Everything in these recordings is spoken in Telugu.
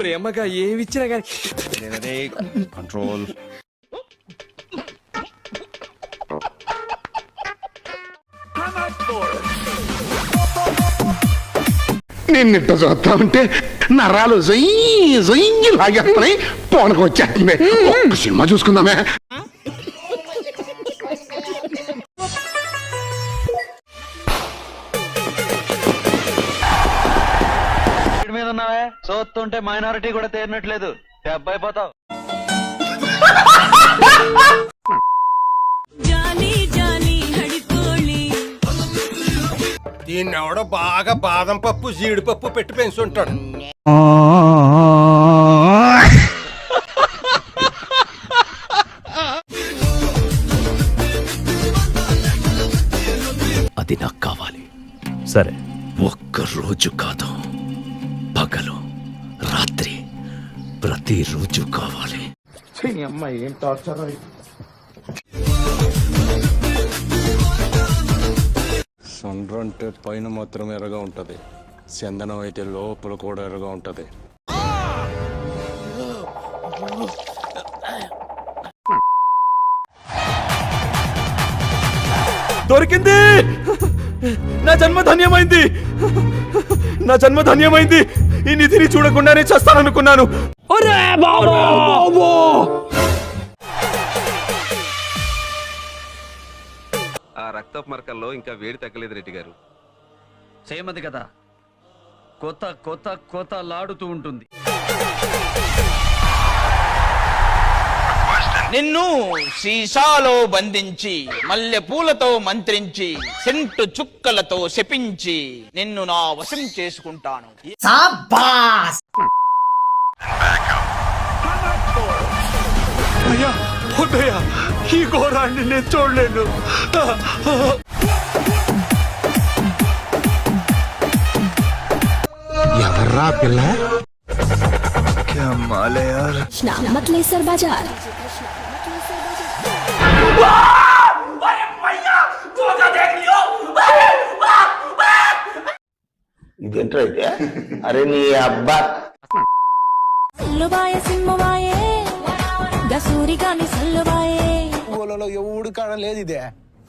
ప్రేమగా ఏమిచ్చినా కానీ కంట్రోల్. నిన్నిట్ట చూస్తా ఉంటే నరాలు లాగేస్తున్నాయి, పోనకు వచ్చేస్తుంది. ఒక్క సినిమా చూసుకుందామే. మీద ఉన్నావే చూస్తుంటే మైనారిటీ కూడా తేరినట్లేదు, దెబ్బైపోతావు. దీన్ని ఎవడో బాగా బాదం పప్పు జీడిపప్పు పెట్టి పెంచుంటాడు. అది నాకు కావాలి. సరే, ఒక్క రోజు కాదు, పగలు రాత్రి ప్రతిరోజు కావాలి. ఏం టార్చర్. సండ్ర అంటే పైన మాత్రం ఎర్రగా ఉంటది, చందనం అయితే లోపల కూడా ఎర్రగా ఉంటది. దొరికింది. నా జన్మ ధన్యమైంది, నా జన్మ ధన్యమైంది. ఈ నిధిని చూడకుండానే చేస్తాననుకున్నాను. ఆ రక్తపు మరకల్లో ఇంకా వేడి తగ్గలేదు రెడ్డి గారు. చేయమది కదా, కొత్త కొత్త కొత్త లాడుతూ ఉంటుంది. నిన్ను సీసాలో బంధించి, మల్లె పూలతో మంత్రించి, సెంటు చుక్కలతో శపించి, నిన్ను నా వశం చేసుకుంటాను. అయ్యా వద్దయ్యా, ఈ ఘోరాన్ని నేను చూడలేను. ఎవర్రా పిల్ల? बाजार ఇదేంటైతే? అరే నీ అబ్బా ఎవడు కాడ లేదు ఇదే.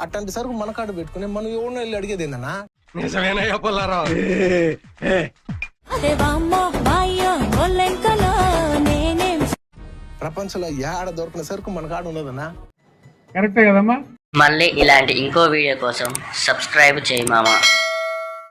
అట్లాంటి సరుకు మన కాడ పెట్టుకుని మనం ఎవరినో వెళ్ళి అడిగేది ఏందన్నా? నిజమేనా పొల్లారా? ప్రపంచంలో ఏడ దొరికిన సరుకు మన కాడ ఉన్నదన్నా. కరెక్టే కదమ్మా. మళ్ళీ ఇలాంటి ఇంకో వీడియో కోసం సబ్స్క్రైబ్ చేయి మామ.